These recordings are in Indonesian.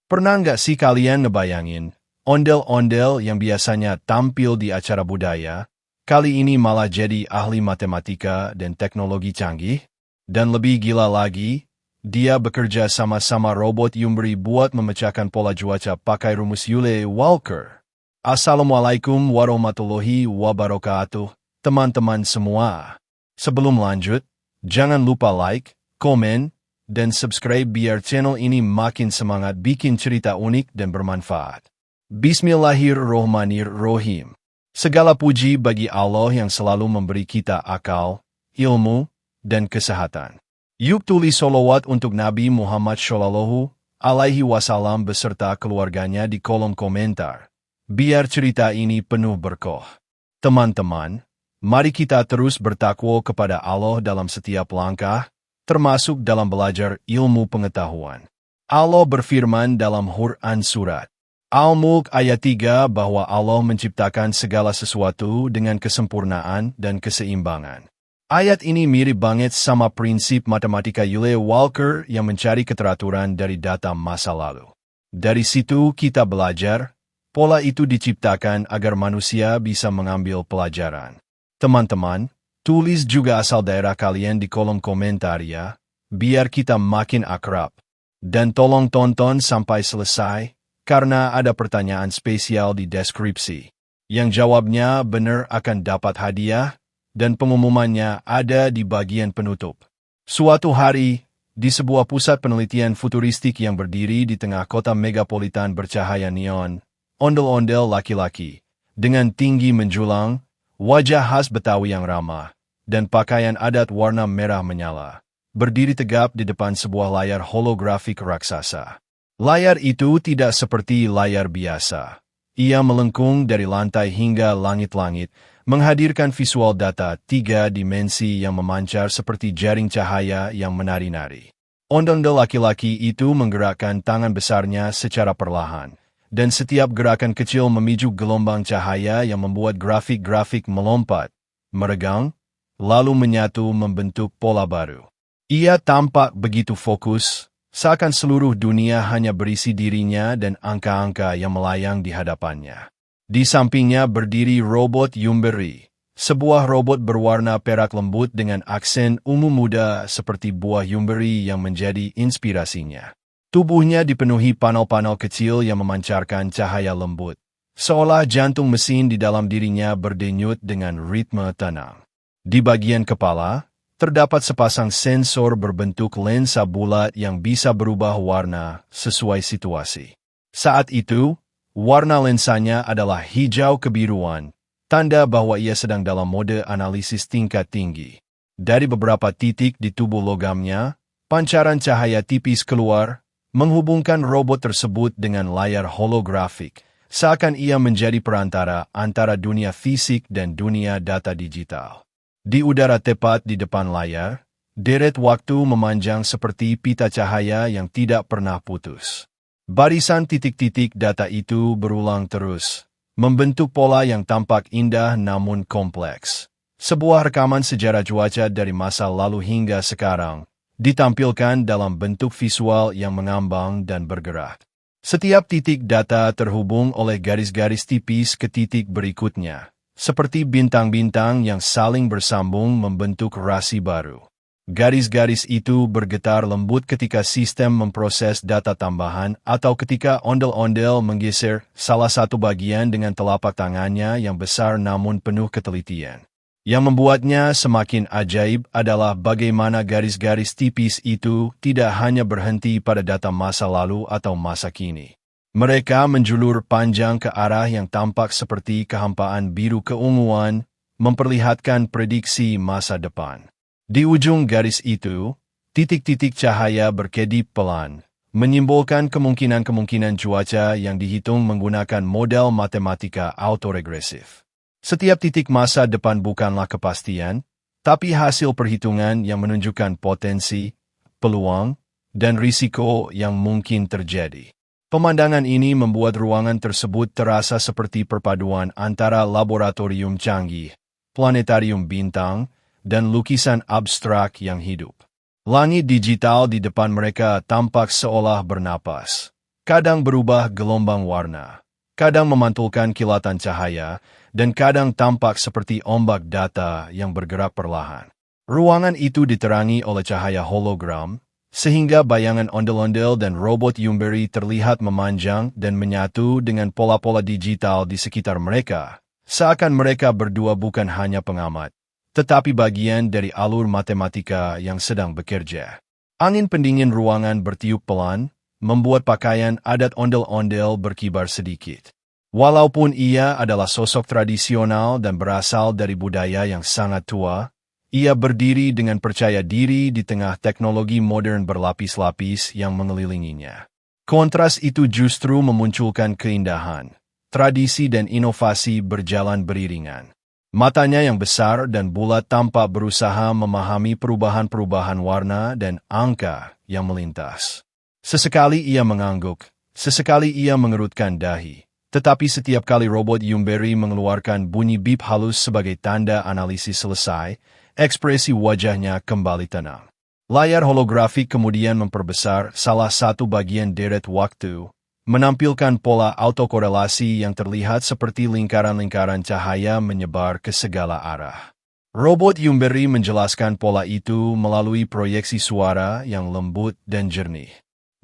Pernah nggak sih kalian ngebayangin, ondel-ondel yang biasanya tampil di acara budaya, kali ini malah jadi ahli matematika dan teknologi canggih? Dan lebih gila lagi, dia bekerja sama-sama robot Yumbri buat memecahkan pola cuaca pakai rumus Yule Walker. Assalamualaikum warahmatullahi wabarakatuh, teman-teman semua. Sebelum lanjut, jangan lupa like, komen, dan subscribe biar channel ini makin semangat bikin cerita unik dan bermanfaat. Bismillahirrohmanirrohim. Segala puji bagi Allah yang selalu memberi kita akal, ilmu, dan kesehatan. Yuk tulis sholawat untuk Nabi Muhammad Shallallahu Alaihi Wasallam beserta keluarganya di kolom komentar, biar cerita ini penuh berkah. Teman-teman, mari kita terus bertakwa kepada Allah dalam setiap langkah, termasuk dalam belajar ilmu pengetahuan. Allah berfirman dalam Quran Surat Al-Mulk ayat 3 bahwa Allah menciptakan segala sesuatu dengan kesempurnaan dan keseimbangan. Ayat ini mirip banget sama prinsip matematika Yule Walker yang mencari keteraturan dari data masa lalu. Dari situ kita belajar, pola itu diciptakan agar manusia bisa mengambil pelajaran. Teman-teman, tulis juga asal daerah kalian di kolom komentar ya, biar kita makin akrab. Dan tolong tonton sampai selesai, karena ada pertanyaan spesial di deskripsi. Yang jawabnya benar akan dapat hadiah, dan pengumumannya ada di bagian penutup. Suatu hari, di sebuah pusat penelitian futuristik yang berdiri di tengah kota megapolitan bercahaya neon, ondel-ondel laki-laki, dengan tinggi menjulang, wajah khas Betawi yang ramah, dan pakaian adat warna merah menyala, berdiri tegap di depan sebuah layar holografik raksasa. Layar itu tidak seperti layar biasa. Ia melengkung dari lantai hingga langit-langit, menghadirkan visual data 3 dimensi yang memancar seperti jaring cahaya yang menari-nari. Ondel-ondel laki-laki itu menggerakkan tangan besarnya secara perlahan, dan setiap gerakan kecil memicu gelombang cahaya yang membuat grafik-grafik melompat, meregang, lalu menyatu membentuk pola baru. Ia tampak begitu fokus, seakan seluruh dunia hanya berisi dirinya dan angka-angka yang melayang di hadapannya. Di sampingnya berdiri robot Yumbri, sebuah robot berwarna perak lembut dengan aksen ungu muda seperti buah Yumbri yang menjadi inspirasinya. Tubuhnya dipenuhi panel-panel kecil yang memancarkan cahaya lembut, seolah jantung mesin di dalam dirinya berdenyut dengan ritme tenang. Di bagian kepala, terdapat sepasang sensor berbentuk lensa bulat yang bisa berubah warna sesuai situasi. Saat itu, warna lensanya adalah hijau kebiruan, tanda bahwa ia sedang dalam mode analisis tingkat tinggi. Dari beberapa titik di tubuh logamnya, pancaran cahaya tipis keluar, menghubungkan robot tersebut dengan layar holografik, seakan ia menjadi perantara antara dunia fisik dan dunia data digital. Di udara tepat di depan layar, deret waktu memanjang seperti pita cahaya yang tidak pernah putus. Barisan titik-titik data itu berulang terus, membentuk pola yang tampak indah namun kompleks. Sebuah rekaman sejarah cuaca dari masa lalu hingga sekarang, ditampilkan dalam bentuk visual yang mengambang dan bergerak. Setiap titik data terhubung oleh garis-garis tipis ke titik berikutnya, seperti bintang-bintang yang saling bersambung membentuk rasi baru. Garis-garis itu bergetar lembut ketika sistem memproses data tambahan atau ketika ondel-ondel menggeser salah satu bagian dengan telapak tangannya yang besar namun penuh ketelitian. Yang membuatnya semakin ajaib adalah bagaimana garis-garis tipis itu tidak hanya berhenti pada data masa lalu atau masa kini. Mereka menjulur panjang ke arah yang tampak seperti kehampaan biru keunguan, memperlihatkan prediksi masa depan. Di ujung garis itu, titik-titik cahaya berkedip pelan, menyimbolkan kemungkinan-kemungkinan cuaca yang dihitung menggunakan model matematika autoregresif. Setiap titik masa depan bukanlah kepastian, tapi hasil perhitungan yang menunjukkan potensi, peluang, dan risiko yang mungkin terjadi. Pemandangan ini membuat ruangan tersebut terasa seperti perpaduan antara laboratorium canggih, planetarium bintang, dan lukisan abstrak yang hidup. Langit digital di depan mereka tampak seolah bernapas, kadang berubah gelombang warna, kadang memantulkan kilatan cahaya, dan kadang tampak seperti ombak data yang bergerak perlahan. Ruangan itu diterangi oleh cahaya hologram, sehingga bayangan ondel-ondel dan robot Yumberi terlihat memanjang dan menyatu dengan pola-pola digital di sekitar mereka, seakan mereka berdua bukan hanya pengamat, tetapi bagian dari alur matematika yang sedang bekerja. Angin pendingin ruangan bertiup pelan, membuat pakaian adat ondel-ondel berkibar sedikit. Walaupun ia adalah sosok tradisional dan berasal dari budaya yang sangat tua, ia berdiri dengan percaya diri di tengah teknologi modern berlapis-lapis yang mengelilinginya. Kontras itu justru memunculkan keindahan, tradisi dan inovasi berjalan beriringan. Matanya yang besar dan bulat tampak berusaha memahami perubahan-perubahan warna dan angka yang melintas. Sesekali ia mengangguk, sesekali ia mengerutkan dahi. Tetapi setiap kali robot Yumberi mengeluarkan bunyi bip halus sebagai tanda analisis selesai, ekspresi wajahnya kembali tenang. Layar holografik kemudian memperbesar salah satu bagian deret waktu, menampilkan pola autokorelasi yang terlihat seperti lingkaran-lingkaran cahaya menyebar ke segala arah. Robot Yumberi menjelaskan pola itu melalui proyeksi suara yang lembut dan jernih.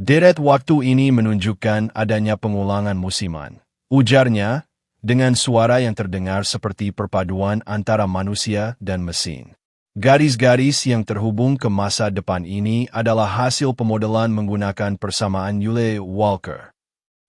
Deret waktu ini menunjukkan adanya pengulangan musiman. Ujarnya, dengan suara yang terdengar seperti perpaduan antara manusia dan mesin. Garis-garis yang terhubung ke masa depan ini adalah hasil pemodelan menggunakan persamaan Euler-Walker.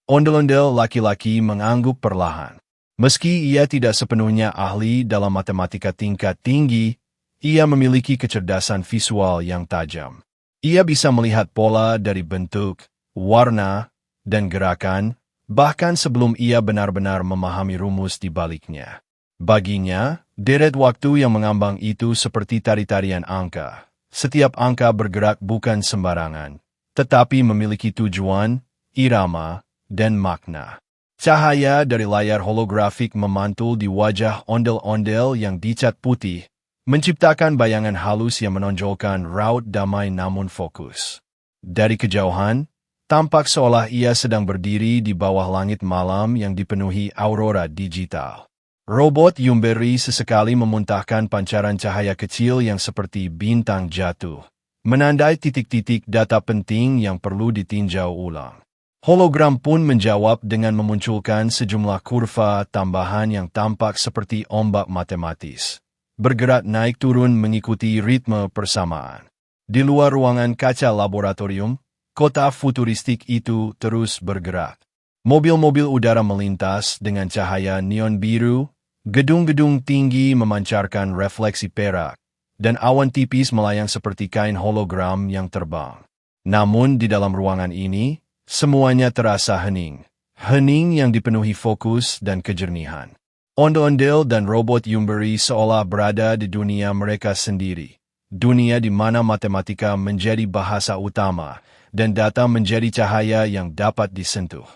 Ondel-ondel laki-laki mengangguk perlahan. Meski ia tidak sepenuhnya ahli dalam matematika tingkat tinggi, ia memiliki kecerdasan visual yang tajam. Ia bisa melihat pola dari bentuk, warna, dan gerakan, bahkan sebelum ia benar-benar memahami rumus di baliknya. Baginya, deret waktu yang mengambang itu seperti tari-tarian angka. Setiap angka bergerak bukan sembarangan, tetapi memiliki tujuan, irama, dan makna. Cahaya dari layar holografik memantul di wajah ondel-ondel yang dicat putih, menciptakan bayangan halus yang menonjolkan raut damai namun fokus. Dari kejauhan, tampak seolah ia sedang berdiri di bawah langit malam yang dipenuhi aurora digital. Robot Yumberi sesekali memuntahkan pancaran cahaya kecil yang seperti bintang jatuh, menandai titik-titik data penting yang perlu ditinjau ulang. Hologram pun menjawab dengan memunculkan sejumlah kurva tambahan yang tampak seperti ombak matematis, bergerak naik turun mengikuti ritme persamaan. Di luar ruangan kaca laboratorium, kota futuristik itu terus bergerak. Mobil-mobil udara melintas dengan cahaya neon biru, gedung-gedung tinggi memancarkan refleksi perak, dan awan tipis melayang seperti kain hologram yang terbang. Namun di dalam ruangan ini, semuanya terasa hening. Hening yang dipenuhi fokus dan kejernihan. Ondel-ondel dan robot Yumberi seolah berada di dunia mereka sendiri. Dunia di mana matematika menjadi bahasa utama, dan data menjadi cahaya yang dapat disentuh.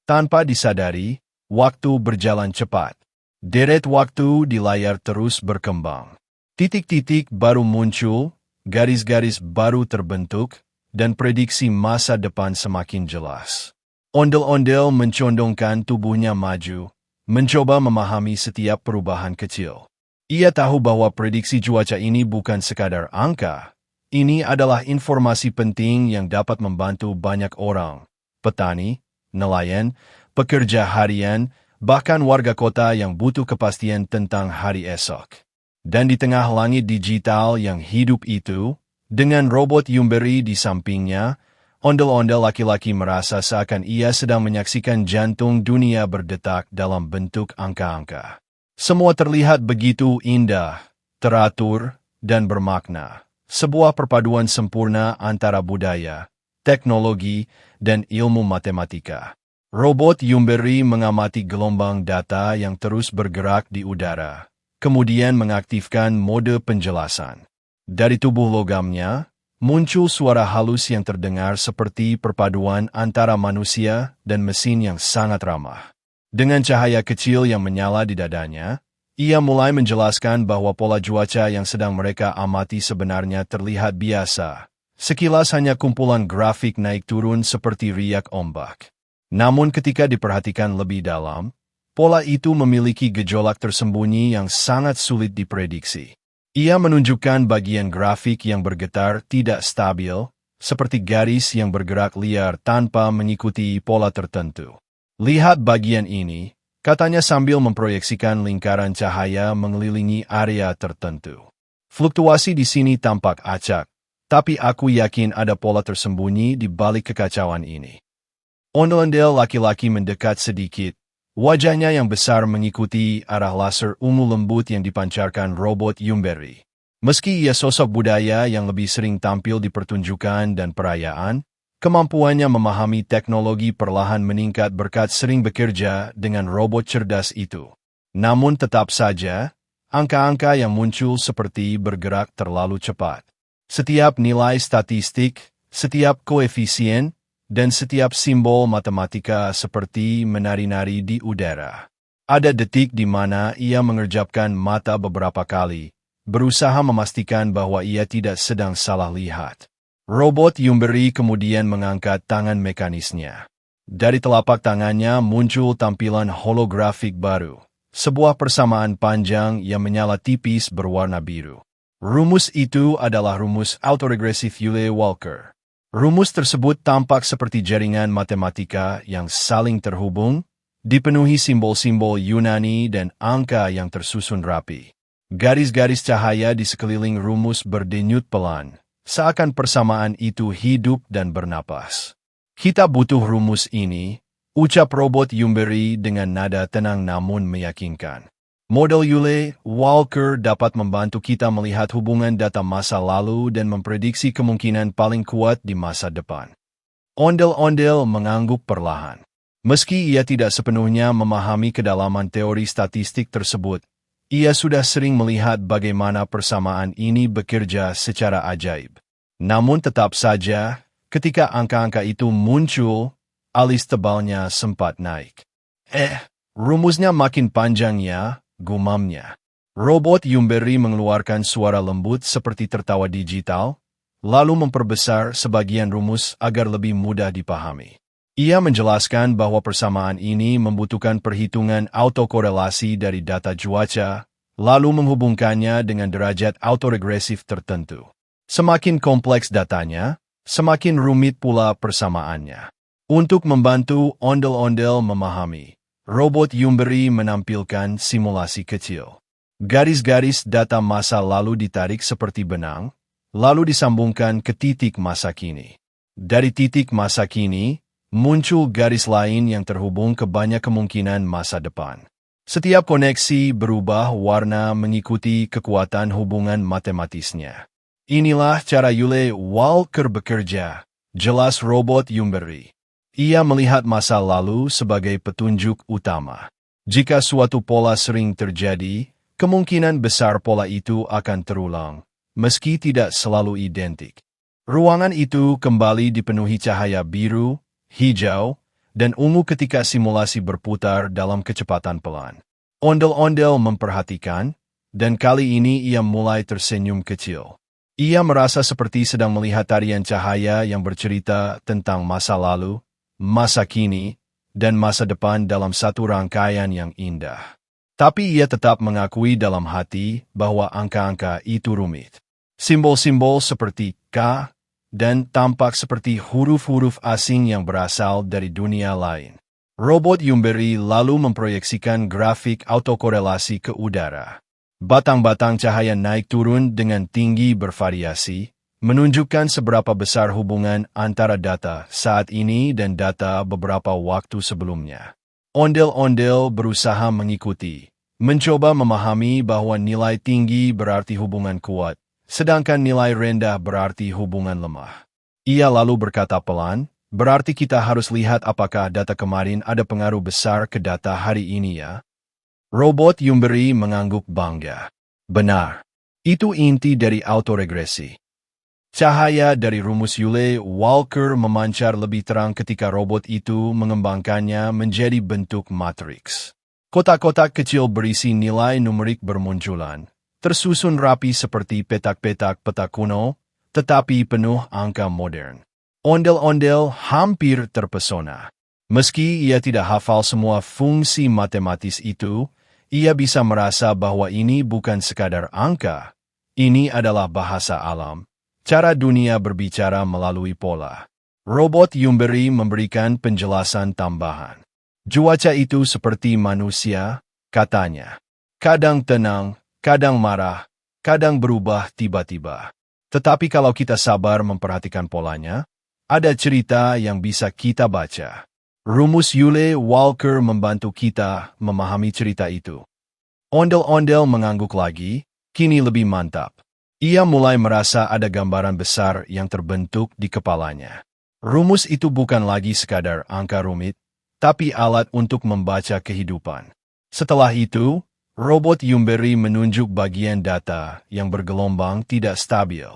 Tanpa disadari, waktu berjalan cepat. Deret waktu di layar terus berkembang. Titik-titik baru muncul, garis-garis baru terbentuk, dan prediksi masa depan semakin jelas. Ondel-ondel mencondongkan tubuhnya maju, mencoba memahami setiap perubahan kecil. Ia tahu bahwa prediksi cuaca ini bukan sekadar angka. Ini adalah informasi penting yang dapat membantu banyak orang, petani, nelayan, pekerja harian, bahkan warga kota yang butuh kepastian tentang hari esok. Dan di tengah langit digital yang hidup itu, dengan robot Yumberi di sampingnya, ondel-ondel laki-laki merasa seakan ia sedang menyaksikan jantung dunia berdetak dalam bentuk angka-angka. Semua terlihat begitu indah, teratur, dan bermakna. Sebuah perpaduan sempurna antara budaya, teknologi, dan ilmu matematika. Robot Yumberi mengamati gelombang data yang terus bergerak di udara, kemudian mengaktifkan mode penjelasan. Dari tubuh logamnya, muncul suara halus yang terdengar seperti perpaduan antara manusia dan mesin yang sangat ramah. Dengan cahaya kecil yang menyala di dadanya, ia mulai menjelaskan bahwa pola cuaca yang sedang mereka amati sebenarnya terlihat biasa. Sekilas hanya kumpulan grafik naik turun seperti riak ombak. Namun ketika diperhatikan lebih dalam, pola itu memiliki gejolak tersembunyi yang sangat sulit diprediksi. Ia menunjukkan bagian grafik yang bergetar tidak stabil, seperti garis yang bergerak liar tanpa mengikuti pola tertentu. Lihat bagian ini, katanya sambil memproyeksikan lingkaran cahaya mengelilingi area tertentu. Fluktuasi di sini tampak acak, tapi aku yakin ada pola tersembunyi di balik kekacauan ini. Ondel-ondel laki-laki mendekat sedikit, wajahnya yang besar mengikuti arah laser ungu lembut yang dipancarkan robot Yumberi. Meski ia sosok budaya yang lebih sering tampil di pertunjukan dan perayaan, kemampuannya memahami teknologi perlahan meningkat berkat sering bekerja dengan robot cerdas itu. Namun tetap saja, angka-angka yang muncul seperti bergerak terlalu cepat. Setiap nilai statistik, setiap koefisien, dan setiap simbol matematika seperti menari-nari di udara. Ada detik di mana ia mengerjapkan mata beberapa kali, berusaha memastikan bahwa ia tidak sedang salah lihat. Robot Yumberi kemudian mengangkat tangan mekanisnya. Dari telapak tangannya muncul tampilan holografik baru, sebuah persamaan panjang yang menyala tipis berwarna biru. Rumus itu adalah rumus autoregressive Euler-Walker. Rumus tersebut tampak seperti jaringan matematika yang saling terhubung, dipenuhi simbol-simbol Yunani dan angka yang tersusun rapi. Garis-garis cahaya di sekeliling rumus berdenyut pelan, seakan persamaan itu hidup dan bernapas. Kita butuh rumus ini, ucap robot Yumberi dengan nada tenang namun meyakinkan. Model Euler-Walker dapat membantu kita melihat hubungan data masa lalu dan memprediksi kemungkinan paling kuat di masa depan. Ondel-ondel mengangguk perlahan. Meski ia tidak sepenuhnya memahami kedalaman teori statistik tersebut, ia sudah sering melihat bagaimana persamaan ini bekerja secara ajaib. Namun tetap saja, ketika angka-angka itu muncul, alis tebalnya sempat naik. Rumusnya makin panjang ya, gumamnya. Robot Yumberi mengeluarkan suara lembut seperti tertawa digital, lalu memperbesar sebagian rumus agar lebih mudah dipahami. Ia menjelaskan bahwa persamaan ini membutuhkan perhitungan autokorelasi dari data cuaca, lalu menghubungkannya dengan derajat autoregresif tertentu. Semakin kompleks datanya, semakin rumit pula persamaannya. Untuk membantu ondel-ondel memahami, robot Yumberi menampilkan simulasi kecil. Garis-garis data masa lalu ditarik seperti benang, lalu disambungkan ke titik masa kini. Dari titik masa kini, muncul garis lain yang terhubung ke banyak kemungkinan masa depan. Setiap koneksi berubah warna mengikuti kekuatan hubungan matematisnya. Inilah cara Euler-Walker bekerja, jelas robot Yumberi. Ia melihat masa lalu sebagai petunjuk utama. Jika suatu pola sering terjadi, kemungkinan besar pola itu akan terulang, meski tidak selalu identik. Ruangan itu kembali dipenuhi cahaya biru, hijau, dan ungu ketika simulasi berputar dalam kecepatan pelan. Ondel-ondel memperhatikan, dan kali ini ia mulai tersenyum kecil. Ia merasa seperti sedang melihat tarian cahaya yang bercerita tentang masa lalu, masa kini, dan masa depan dalam satu rangkaian yang indah. Tapi ia tetap mengakui dalam hati bahwa angka-angka itu rumit. Simbol-simbol seperti K dan tampak seperti huruf-huruf asing yang berasal dari dunia lain. Robot Yumberi lalu memproyeksikan grafik autokorelasi ke udara. Batang-batang cahaya naik turun dengan tinggi bervariasi, menunjukkan seberapa besar hubungan antara data saat ini dan data beberapa waktu sebelumnya. Ondel-ondel berusaha mengikuti, mencoba memahami bahwa nilai tinggi berarti hubungan kuat, sedangkan nilai rendah berarti hubungan lemah. Ia lalu berkata pelan, berarti kita harus lihat apakah data kemarin ada pengaruh besar ke data hari ini ya. Robot Yumberi mengangguk bangga. Benar. Itu inti dari autoregresi. Cahaya dari rumus Euler-Walker memancar lebih terang ketika robot itu mengembangkannya menjadi bentuk matriks. Kotak-kotak kecil berisi nilai numerik bermunculan, tersusun rapi seperti petak-petak peta kuno, tetapi penuh angka modern. Ondel-ondel hampir terpesona. Meski ia tidak hafal semua fungsi matematis itu, ia bisa merasa bahwa ini bukan sekadar angka. Ini adalah bahasa alam, cara dunia berbicara melalui pola. Robot Yumberi memberikan penjelasan tambahan. Cuaca itu seperti manusia, katanya. Kadang tenang, kadang marah, kadang berubah tiba-tiba. Tetapi kalau kita sabar memperhatikan polanya, ada cerita yang bisa kita baca. Rumus Yule Walker membantu kita memahami cerita itu. Ondel-ondel mengangguk lagi, kini lebih mantap. Ia mulai merasa ada gambaran besar yang terbentuk di kepalanya. Rumus itu bukan lagi sekadar angka rumit, tapi alat untuk membaca kehidupan. Setelah itu, robot Yumberi menunjuk bagian data yang bergelombang tidak stabil.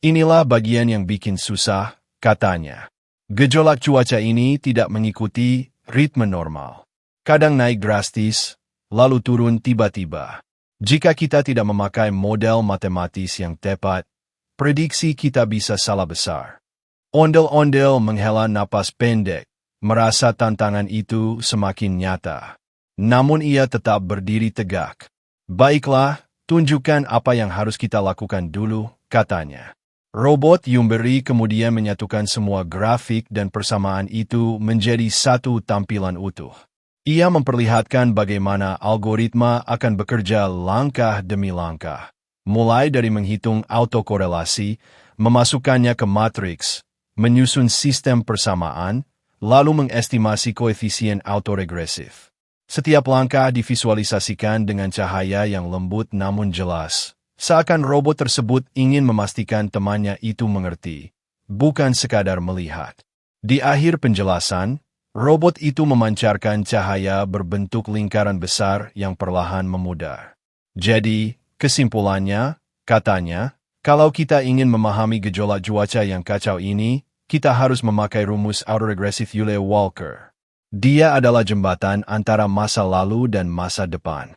Inilah bagian yang bikin susah, katanya. Gejolak cuaca ini tidak mengikuti ritme normal. Kadang naik drastis, lalu turun tiba-tiba. Jika kita tidak memakai model matematis yang tepat, prediksi kita bisa salah besar. Ondel-ondel menghela napas pendek, merasa tantangan itu semakin nyata. Namun ia tetap berdiri tegak. Baiklah, tunjukkan apa yang harus kita lakukan dulu, katanya. Robot Yumberi kemudian menyatukan semua grafik dan persamaan itu menjadi satu tampilan utuh. Ia memperlihatkan bagaimana algoritma akan bekerja langkah demi langkah, mulai dari menghitung autokorelasi, memasukkannya ke matriks, menyusun sistem persamaan, lalu mengestimasi koefisien autoregresif. Setiap langkah divisualisasikan dengan cahaya yang lembut namun jelas. Seakan robot tersebut ingin memastikan temannya itu mengerti, bukan sekadar melihat. Di akhir penjelasan, robot itu memancarkan cahaya berbentuk lingkaran besar yang perlahan memudar. Jadi, kesimpulannya, katanya, kalau kita ingin memahami gejolak cuaca yang kacau ini, kita harus memakai rumus autoregresif Yule Walker. Dia adalah jembatan antara masa lalu dan masa depan.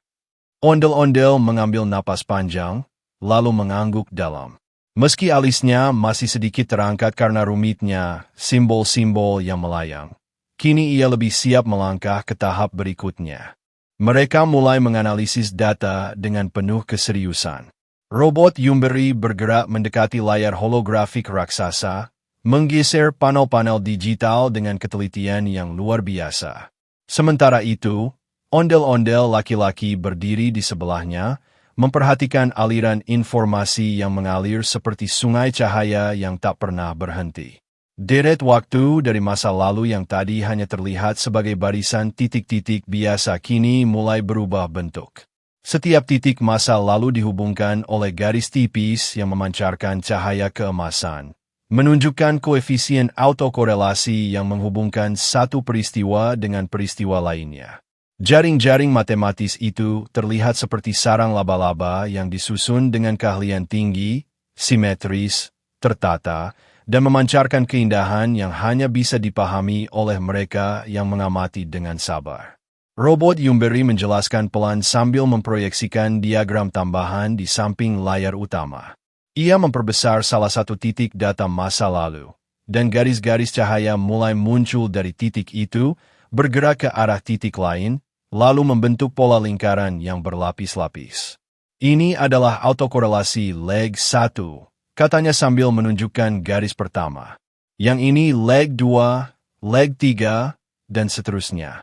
Ondel-ondel mengambil napas panjang, lalu mengangguk dalam. Meski alisnya masih sedikit terangkat karena rumitnya simbol-simbol yang melayang, kini ia lebih siap melangkah ke tahap berikutnya. Mereka mulai menganalisis data dengan penuh keseriusan. Robot Yumberi bergerak mendekati layar holografik raksasa, menggeser panel-panel digital dengan ketelitian yang luar biasa. Sementara itu, ondel-ondel laki-laki berdiri di sebelahnya, memperhatikan aliran informasi yang mengalir seperti sungai cahaya yang tak pernah berhenti. Deret waktu dari masa lalu yang tadi hanya terlihat sebagai barisan titik-titik biasa kini mulai berubah bentuk. Setiap titik masa lalu dihubungkan oleh garis tipis yang memancarkan cahaya keemasan, menunjukkan koefisien autokorelasi yang menghubungkan satu peristiwa dengan peristiwa lainnya. Jaring-jaring matematis itu terlihat seperti sarang laba-laba yang disusun dengan keahlian tinggi, simetris, tertata, dan memancarkan keindahan yang hanya bisa dipahami oleh mereka yang mengamati dengan sabar. Robot Yumberi menjelaskan pelan sambil memproyeksikan diagram tambahan di samping layar utama. Ia memperbesar salah satu titik data masa lalu, dan garis-garis cahaya mulai muncul dari titik itu, bergerak ke arah titik lain, lalu membentuk pola lingkaran yang berlapis-lapis. Ini adalah autokorelasi leg 1, katanya sambil menunjukkan garis pertama. Yang ini leg 2, leg 3, dan seterusnya.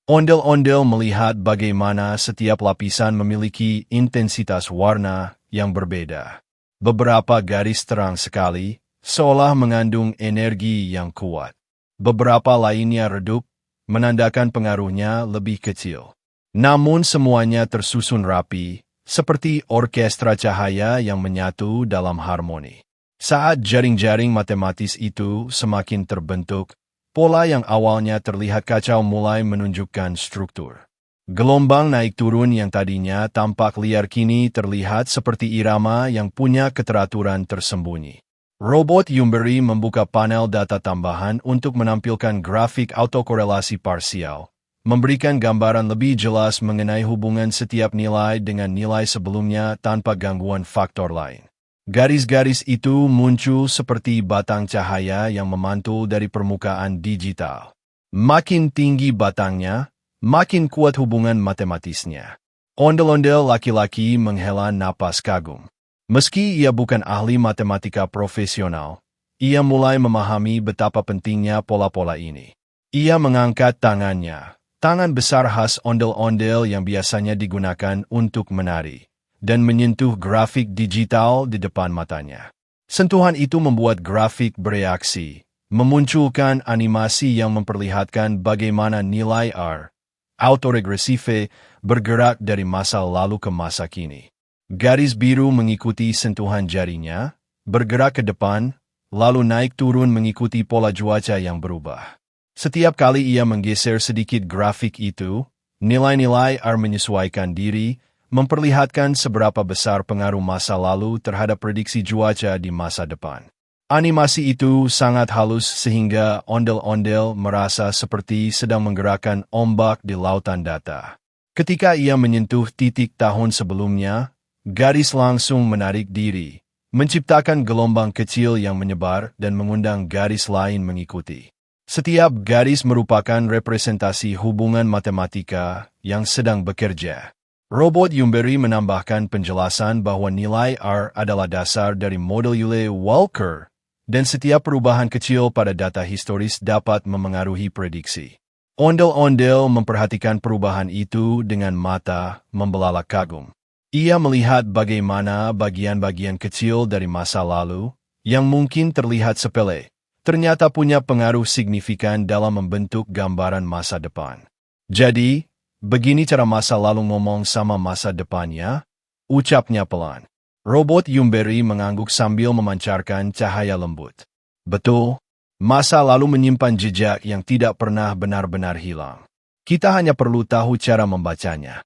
Ondel-ondel melihat bagaimana setiap lapisan memiliki intensitas warna yang berbeda. Beberapa garis terang sekali, seolah mengandung energi yang kuat. Beberapa lainnya redup, menandakan pengaruhnya lebih kecil. Namun semuanya tersusun rapi, seperti orkestra cahaya yang menyatu dalam harmoni. Saat jaring-jaring matematis itu semakin terbentuk, pola yang awalnya terlihat kacau mulai menunjukkan struktur. Gelombang naik turun yang tadinya tampak liar kini terlihat seperti irama yang punya keteraturan tersembunyi. Robot Yumberi membuka panel data tambahan untuk menampilkan grafik autokorelasi parsial, memberikan gambaran lebih jelas mengenai hubungan setiap nilai dengan nilai sebelumnya tanpa gangguan faktor lain. Garis-garis itu muncul seperti batang cahaya yang memantul dari permukaan digital. Makin tinggi batangnya, makin kuat hubungan matematisnya. Ondel-ondel laki-laki menghela napas kagum. Meski ia bukan ahli matematika profesional, ia mulai memahami betapa pentingnya pola-pola ini. Ia mengangkat tangannya, tangan besar khas ondel-ondel yang biasanya digunakan untuk menari, dan menyentuh grafik digital di depan matanya. Sentuhan itu membuat grafik bereaksi, memunculkan animasi yang memperlihatkan bagaimana nilai R, autoregresive, bergerak dari masa lalu ke masa kini. Garis biru mengikuti sentuhan jarinya, bergerak ke depan, lalu naik turun mengikuti pola cuaca yang berubah. Setiap kali ia menggeser sedikit grafik itu, nilai-nilai R menyesuaikan diri, memperlihatkan seberapa besar pengaruh masa lalu terhadap prediksi cuaca di masa depan. Animasi itu sangat halus sehingga ondel-ondel merasa seperti sedang menggerakkan ombak di lautan data. Ketika ia menyentuh titik tahun sebelumnya, garis langsung menarik diri, menciptakan gelombang kecil yang menyebar dan mengundang garis lain mengikuti. Setiap garis merupakan representasi hubungan matematika yang sedang bekerja. Robot Yumberi menambahkan penjelasan bahwa nilai R adalah dasar dari model Euler-Walker, dan setiap perubahan kecil pada data historis dapat memengaruhi prediksi. Ondel-ondel memperhatikan perubahan itu dengan mata membelalak kagum. Ia melihat bagaimana bagian-bagian kecil dari masa lalu, yang mungkin terlihat sepele, ternyata punya pengaruh signifikan dalam membentuk gambaran masa depan. Jadi, begini cara masa lalu ngomong sama masa depannya, ucapnya pelan. Robot Yumberi mengangguk sambil memancarkan cahaya lembut. Betul, masa lalu menyimpan jejak yang tidak pernah benar-benar hilang. Kita hanya perlu tahu cara membacanya.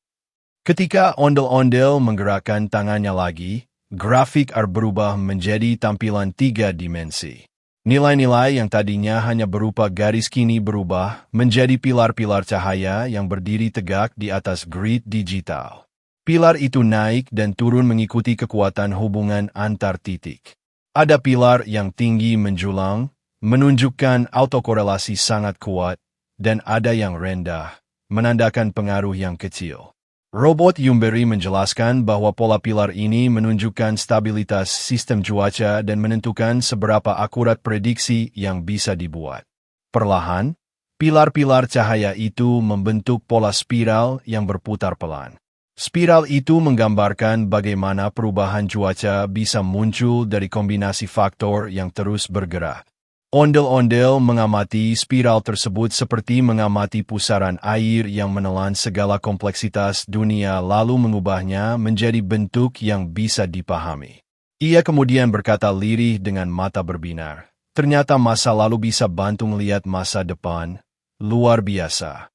Ketika ondel-ondel menggerakkan tangannya lagi, grafik R berubah menjadi tampilan 3 dimensi. Nilai-nilai yang tadinya hanya berupa garis kini berubah menjadi pilar-pilar cahaya yang berdiri tegak di atas grid digital. Pilar itu naik dan turun mengikuti kekuatan hubungan antar titik. Ada pilar yang tinggi menjulang, menunjukkan autokorelasi sangat kuat, dan ada yang rendah, menandakan pengaruh yang kecil. Robot Yumberi menjelaskan bahwa pola pilar ini menunjukkan stabilitas sistem cuaca dan menentukan seberapa akurat prediksi yang bisa dibuat. Perlahan, pilar-pilar cahaya itu membentuk pola spiral yang berputar pelan. Spiral itu menggambarkan bagaimana perubahan cuaca bisa muncul dari kombinasi faktor yang terus bergerak. Ondel-ondel mengamati spiral tersebut seperti mengamati pusaran air yang menelan segala kompleksitas dunia lalu mengubahnya menjadi bentuk yang bisa dipahami. Ia kemudian berkata lirih dengan mata berbinar, ternyata masa lalu bisa bantu melihat masa depan, luar biasa.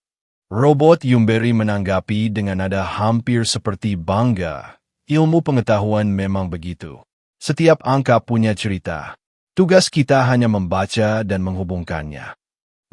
Robot Yumberi menanggapi dengan nada hampir seperti bangga. Ilmu pengetahuan memang begitu. Setiap angka punya cerita. Tugas kita hanya membaca dan menghubungkannya.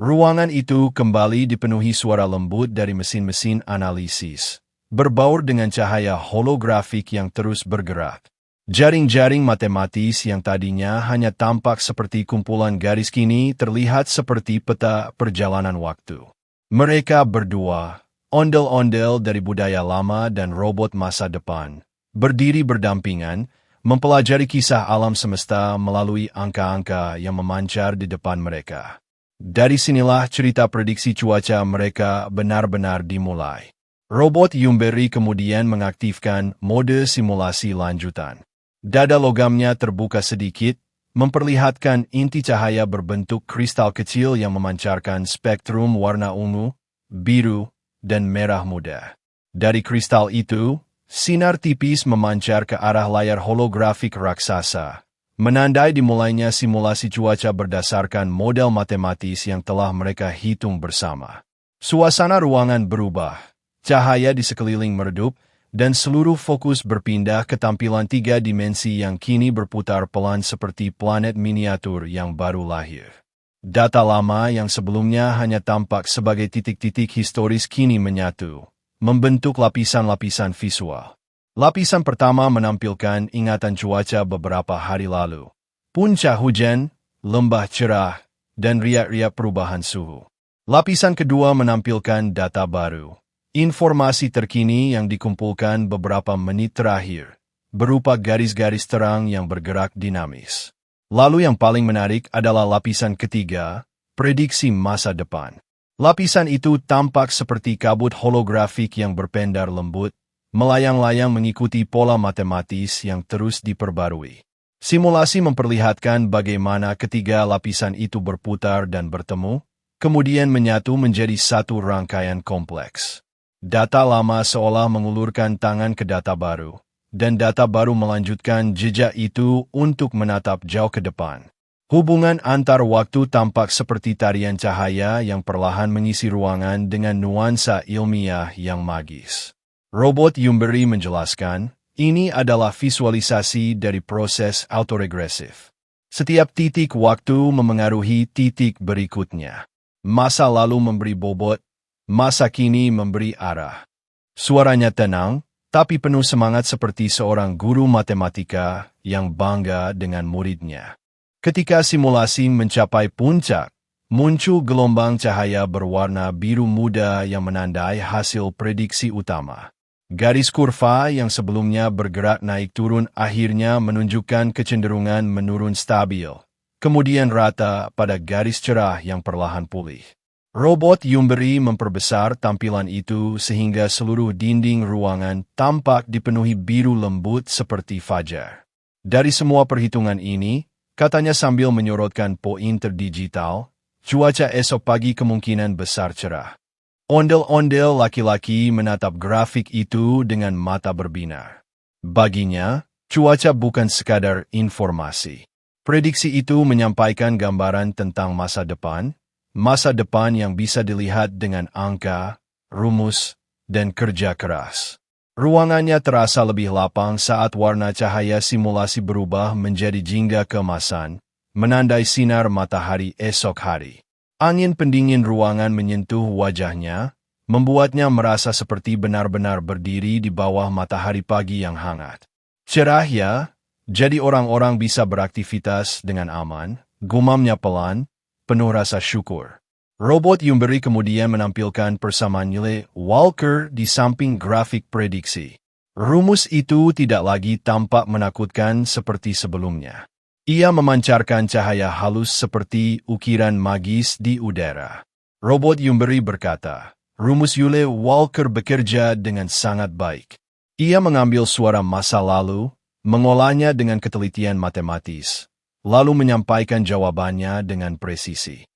Ruangan itu kembali dipenuhi suara lembut dari mesin-mesin analisis, berbaur dengan cahaya holografik yang terus bergerak. Jaring-jaring matematis yang tadinya hanya tampak seperti kumpulan garis kini terlihat seperti peta perjalanan waktu. Mereka berdua, ondel-ondel dari budaya lama dan robot masa depan, berdiri berdampingan, mempelajari kisah alam semesta melalui angka-angka yang memancar di depan mereka. Dari sinilah cerita prediksi cuaca mereka benar-benar dimulai. Robot Yumberi kemudian mengaktifkan mode simulasi lanjutan. Dada logamnya terbuka sedikit, memperlihatkan inti cahaya berbentuk kristal kecil yang memancarkan spektrum warna ungu, biru, dan merah muda. Dari kristal itu, sinar tipis memancar ke arah layar holografik raksasa, menandai dimulainya simulasi cuaca berdasarkan model matematis yang telah mereka hitung bersama. Suasana ruangan berubah, cahaya di sekeliling meredup, dan seluruh fokus berpindah ke tampilan 3 dimensi yang kini berputar pelan seperti planet miniatur yang baru lahir. Data lama yang sebelumnya hanya tampak sebagai titik-titik historis kini menyatu, membentuk lapisan-lapisan visual. Lapisan pertama menampilkan ingatan cuaca beberapa hari lalu. Puncak hujan, lembah cerah, dan riak-riak perubahan suhu. Lapisan kedua menampilkan data baru. Informasi terkini yang dikumpulkan beberapa menit terakhir, berupa garis-garis terang yang bergerak dinamis. Lalu yang paling menarik adalah lapisan ketiga, prediksi masa depan. Lapisan itu tampak seperti kabut holografik yang berpendar lembut, melayang-layang mengikuti pola matematis yang terus diperbarui. Simulasi memperlihatkan bagaimana ketiga lapisan itu berputar dan bertemu, kemudian menyatu menjadi satu rangkaian kompleks. Data lama seolah mengulurkan tangan ke data baru, dan data baru melanjutkan jejak itu untuk menatap jauh ke depan. Hubungan antar waktu tampak seperti tarian cahaya yang perlahan mengisi ruangan dengan nuansa ilmiah yang magis. Robot Yumberi menjelaskan, ini adalah visualisasi dari proses autoregresif. Setiap titik waktu memengaruhi titik berikutnya. Masa lalu memberi bobot, masa kini memberi arah. Suaranya tenang, tapi penuh semangat seperti seorang guru matematika yang bangga dengan muridnya. Ketika simulasi mencapai puncak, muncul gelombang cahaya berwarna biru muda yang menandai hasil prediksi utama. Garis kurva yang sebelumnya bergerak naik turun akhirnya menunjukkan kecenderungan menurun stabil, kemudian rata pada garis cerah yang perlahan pulih. Robot Yumberi memperbesar tampilan itu sehingga seluruh dinding ruangan tampak dipenuhi biru lembut seperti fajar. Dari semua perhitungan ini, katanya sambil menyorotkan pointer digital, cuaca esok pagi kemungkinan besar cerah. Ondel-ondel laki-laki menatap grafik itu dengan mata berbinar. Baginya, cuaca bukan sekadar informasi. Prediksi itu menyampaikan gambaran tentang masa depan yang bisa dilihat dengan angka, rumus, dan kerja keras. Ruangannya terasa lebih lapang saat warna cahaya simulasi berubah menjadi jingga keemasan, menandai sinar matahari esok hari. Angin pendingin ruangan menyentuh wajahnya, membuatnya merasa seperti benar-benar berdiri di bawah matahari pagi yang hangat. Cerah ya, jadi orang-orang bisa beraktivitas dengan aman, gumamnya pelan, penuh rasa syukur. Robot Yumberi kemudian menampilkan persamaan nilai Walker di samping grafik prediksi. Rumus itu tidak lagi tampak menakutkan seperti sebelumnya. Ia memancarkan cahaya halus seperti ukiran magis di udara. Robot Yumberi berkata, rumus Yule Walker bekerja dengan sangat baik. Ia mengambil suara masa lalu, mengolahnya dengan ketelitian matematis, lalu menyampaikan jawabannya dengan presisi.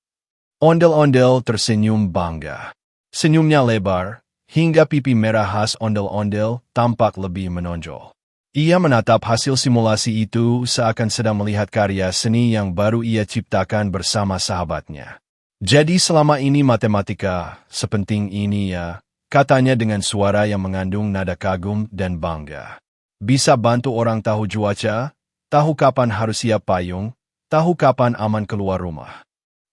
Ondel-ondel tersenyum bangga. Senyumnya lebar, hingga pipi merah khas ondel-ondel tampak lebih menonjol. Ia menatap hasil simulasi itu seakan sedang melihat karya seni yang baru ia ciptakan bersama sahabatnya. Jadi selama ini matematika, sepenting ini ya, katanya dengan suara yang mengandung nada kagum dan bangga. Bisa bantu orang tahu cuaca, tahu kapan harus siap payung, tahu kapan aman keluar rumah.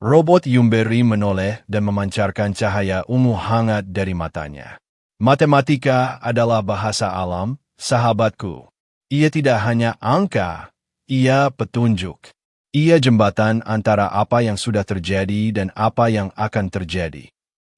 Robot Yumberi menoleh dan memancarkan cahaya ungu hangat dari matanya. Matematika adalah bahasa alam, sahabatku. Ia tidak hanya angka, ia petunjuk. Ia jembatan antara apa yang sudah terjadi dan apa yang akan terjadi.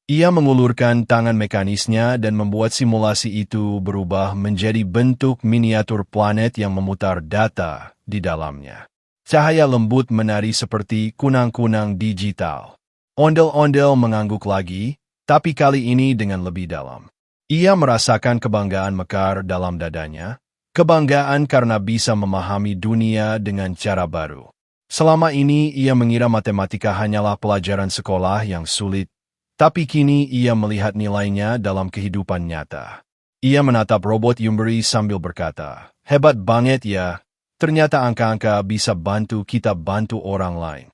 Ia mengulurkan tangan mekanisnya dan membuat simulasi itu berubah menjadi bentuk miniatur planet yang memutar data di dalamnya. Cahaya lembut menari seperti kunang-kunang digital. Ondel-ondel mengangguk lagi, tapi kali ini dengan lebih dalam. Ia merasakan kebanggaan mekar dalam dadanya, kebanggaan karena bisa memahami dunia dengan cara baru. Selama ini ia mengira matematika hanyalah pelajaran sekolah yang sulit, tapi kini ia melihat nilainya dalam kehidupan nyata. Ia menatap robot Yumberi sambil berkata, hebat banget ya, ternyata angka-angka bisa bantu kita bantu orang lain.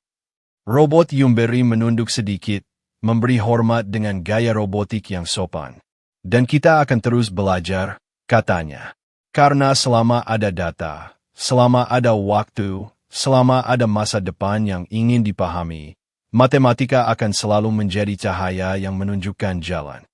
Robot Yumberi menunduk sedikit, memberi hormat dengan gaya robotik yang sopan. Dan kita akan terus belajar, katanya. Karena selama ada data, selama ada waktu, selama ada masa depan yang ingin dipahami, matematika akan selalu menjadi cahaya yang menunjukkan jalan.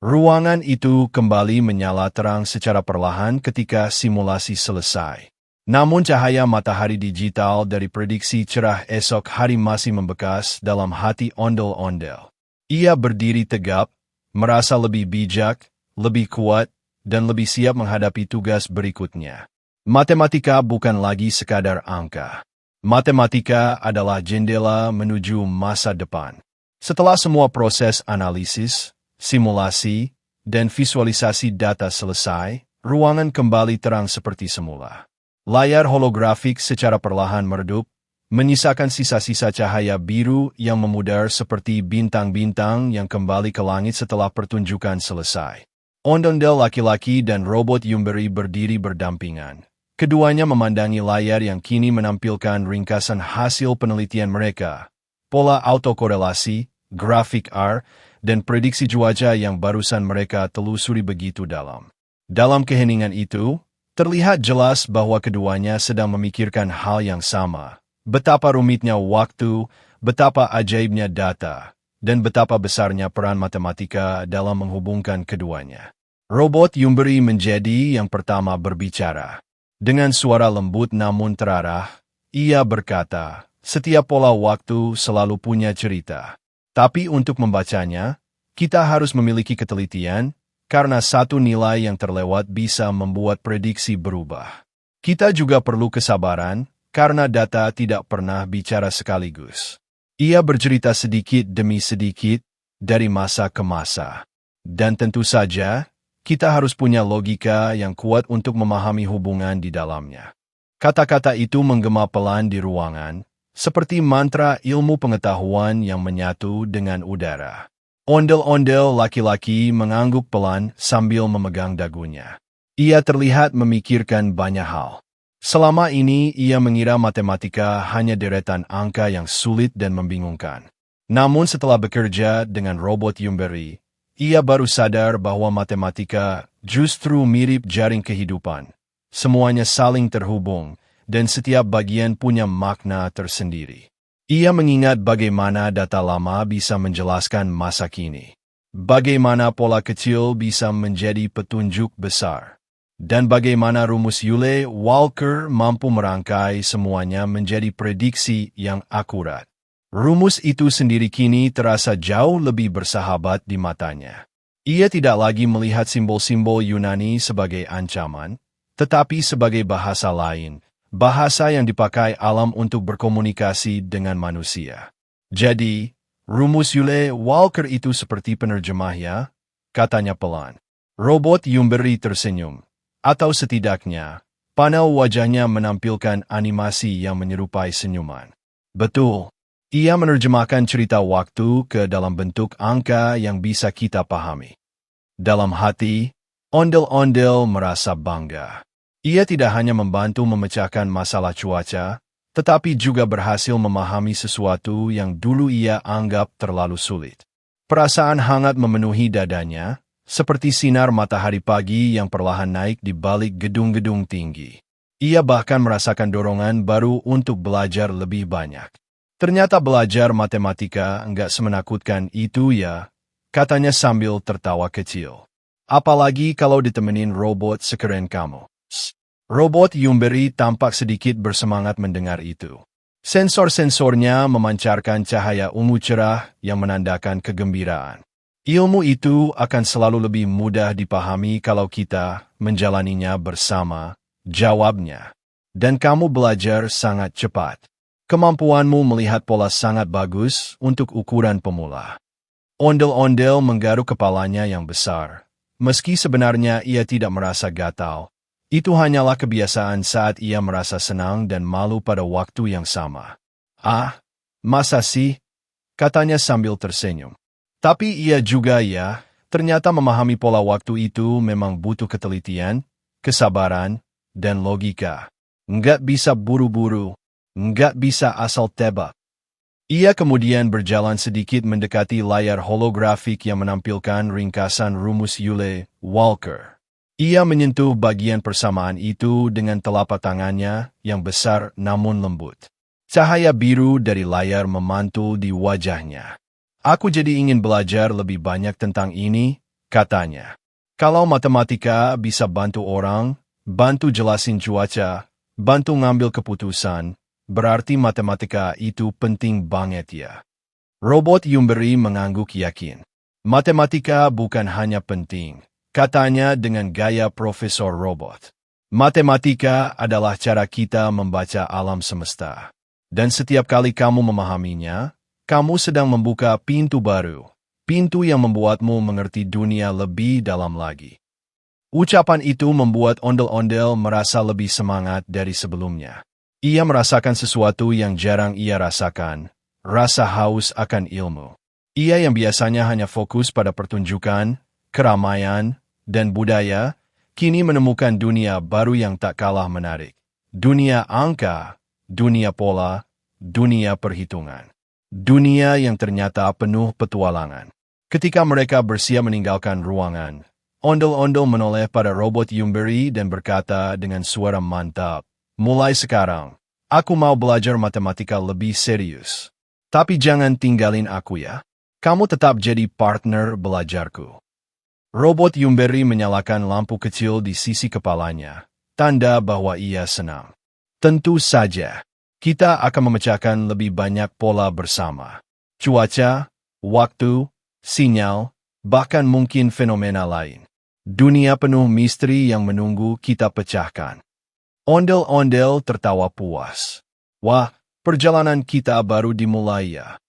Ruangan itu kembali menyala terang secara perlahan ketika simulasi selesai. Namun cahaya matahari digital dari prediksi cerah esok hari masih membekas dalam hati ondel-ondel. Ia berdiri tegap, merasa lebih bijak, lebih kuat, dan lebih siap menghadapi tugas berikutnya. Matematika bukan lagi sekadar angka. Matematika adalah jendela menuju masa depan. Setelah semua proses analisis, simulasi, dan visualisasi data selesai, ruangan kembali terang seperti semula. Layar holografik secara perlahan meredup, menyisakan sisa-sisa cahaya biru yang memudar seperti bintang-bintang yang kembali ke langit setelah pertunjukan selesai. Ondel-ondel laki-laki dan robot Yumberi berdiri berdampingan. Keduanya memandangi layar yang kini menampilkan ringkasan hasil penelitian mereka, pola autokorelasi, grafik R, dan prediksi cuaca yang barusan mereka telusuri begitu dalam. Dalam keheningan itu, terlihat jelas bahwa keduanya sedang memikirkan hal yang sama. Betapa rumitnya waktu, betapa ajaibnya data, dan betapa besarnya peran matematika dalam menghubungkan keduanya. Robot Yumberi menjadi yang pertama berbicara. Dengan suara lembut namun terarah, ia berkata, "Setiap pola waktu selalu punya cerita. Tapi untuk membacanya, kita harus memiliki ketelitian, karena satu nilai yang terlewat bisa membuat prediksi berubah. Kita juga perlu kesabaran, karena data tidak pernah bicara sekaligus." Ia bercerita sedikit demi sedikit, dari masa ke masa. Dan tentu saja, kita harus punya logika yang kuat untuk memahami hubungan di dalamnya. Kata-kata itu menggema pelan di ruangan, seperti mantra ilmu pengetahuan yang menyatu dengan udara. Ondel-ondel laki-laki mengangguk pelan sambil memegang dagunya. Ia terlihat memikirkan banyak hal. Selama ini ia mengira matematika hanya deretan angka yang sulit dan membingungkan. Namun setelah bekerja dengan robot Yumberi, ia baru sadar bahwa matematika justru mirip jaring kehidupan. Semuanya saling terhubung, dan setiap bagian punya makna tersendiri. Ia mengingat bagaimana data lama bisa menjelaskan masa kini. Bagaimana pola kecil bisa menjadi petunjuk besar. Dan bagaimana rumus Euler-Walker mampu merangkai semuanya menjadi prediksi yang akurat. Rumus itu sendiri kini terasa jauh lebih bersahabat di matanya. Ia tidak lagi melihat simbol-simbol Yunani sebagai ancaman, tetapi sebagai bahasa lain, bahasa yang dipakai alam untuk berkomunikasi dengan manusia. Jadi, rumus Euler-Walker itu seperti penerjemah ya? Katanya pelan. Robot Yumberi tersenyum. Atau setidaknya, panel wajahnya menampilkan animasi yang menyerupai senyuman. Betul, ia menerjemahkan cerita waktu ke dalam bentuk angka yang bisa kita pahami. Dalam hati, ondel-ondel merasa bangga. Ia tidak hanya membantu memecahkan masalah cuaca, tetapi juga berhasil memahami sesuatu yang dulu ia anggap terlalu sulit. Perasaan hangat memenuhi dadanya, seperti sinar matahari pagi yang perlahan naik di balik gedung-gedung tinggi. Ia bahkan merasakan dorongan baru untuk belajar lebih banyak. Ternyata belajar matematika enggak semenakutkan itu ya, katanya sambil tertawa kecil. Apalagi kalau ditemenin robot sekeren kamu. Robot Yumberi tampak sedikit bersemangat mendengar itu. Sensor-sensornya memancarkan cahaya ungu cerah yang menandakan kegembiraan. Ilmu itu akan selalu lebih mudah dipahami kalau kita menjalaninya bersama, jawabnya. Dan kamu belajar sangat cepat. Kemampuanmu melihat pola sangat bagus untuk ukuran pemula. Ondel-ondel menggaruk kepalanya yang besar. Meski sebenarnya ia tidak merasa gatal, itu hanyalah kebiasaan saat ia merasa senang dan malu pada waktu yang sama. Ah, masa sih? Katanya sambil tersenyum. Tapi ia juga ternyata memahami pola waktu itu memang butuh ketelitian, kesabaran, dan logika. Nggak bisa buru-buru, nggak bisa asal tebak. Ia kemudian berjalan sedikit mendekati layar holografik yang menampilkan ringkasan rumus Euler-Walker. Ia menyentuh bagian persamaan itu dengan telapak tangannya yang besar namun lembut. Cahaya biru dari layar memantul di wajahnya. Aku jadi ingin belajar lebih banyak tentang ini, katanya. Kalau matematika bisa bantu orang, bantu jelasin cuaca, bantu ngambil keputusan, berarti matematika itu penting banget ya. Robot Yumberi mengangguk yakin. Matematika bukan hanya penting, katanya dengan gaya Profesor Robot. Matematika adalah cara kita membaca alam semesta. Dan setiap kali kamu memahaminya, kamu sedang membuka pintu baru. Pintu yang membuatmu mengerti dunia lebih dalam lagi. Ucapan itu membuat ondel-ondel merasa lebih semangat dari sebelumnya. Ia merasakan sesuatu yang jarang ia rasakan, rasa haus akan ilmu. Ia yang biasanya hanya fokus pada pertunjukan, keramaian, dan budaya, kini menemukan dunia baru yang tak kalah menarik. Dunia angka, dunia pola, dunia perhitungan. Dunia yang ternyata penuh petualangan. Ketika mereka bersiap meninggalkan ruangan, ondel-ondel menoleh pada robot Yumberi dan berkata dengan suara mantap, "Mulai sekarang, aku mau belajar matematika lebih serius. Tapi jangan tinggalin aku ya. Kamu tetap jadi partner belajarku." Robot Yumberi menyalakan lampu kecil di sisi kepalanya, tanda bahwa ia senang. Tentu saja, kita akan memecahkan lebih banyak pola bersama. Cuaca, waktu, sinyal, bahkan mungkin fenomena lain. Dunia penuh misteri yang menunggu kita pecahkan. Ondel-ondel tertawa puas. Wah, perjalanan kita baru dimulai ya.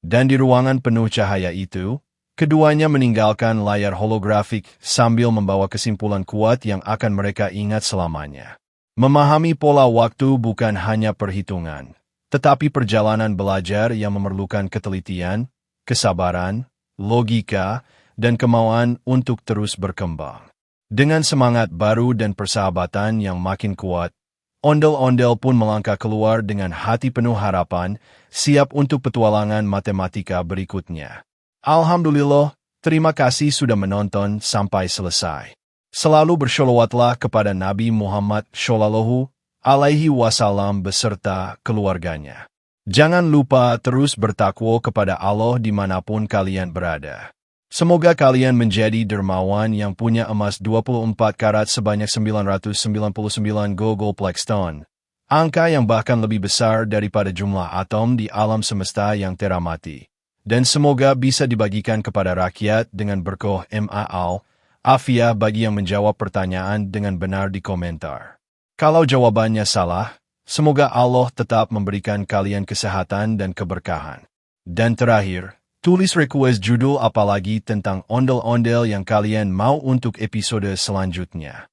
Dan di ruangan penuh cahaya itu, keduanya meninggalkan layar holografik sambil membawa kesimpulan kuat yang akan mereka ingat selamanya. Memahami pola waktu bukan hanya perhitungan, tetapi perjalanan belajar yang memerlukan ketelitian, kesabaran, logika, dan kemauan untuk terus berkembang. Dengan semangat baru dan persahabatan yang makin kuat, ondel-ondel pun melangkah keluar dengan hati penuh harapan, siap untuk petualangan matematika berikutnya. Alhamdulillah, terima kasih sudah menonton sampai selesai. Selalu bersolawatlah kepada Nabi Muhammad Shallallahu Alaihi Wasallam beserta keluarganya. Jangan lupa terus bertakwa kepada Allah dimanapun kalian berada. Semoga kalian menjadi dermawan yang punya emas 24 karat sebanyak 999 Googleplex ton. Angka yang bahkan lebih besar daripada jumlah atom di alam semesta yang teramati. Dan semoga bisa dibagikan kepada rakyat dengan berkah Ma'al, afiah bagi yang menjawab pertanyaan dengan benar di komentar. Kalau jawabannya salah, semoga Allah tetap memberikan kalian kesehatan dan keberkahan. Dan terakhir, tulis request judul apalagi tentang ondel-ondel yang kalian mau untuk episode selanjutnya.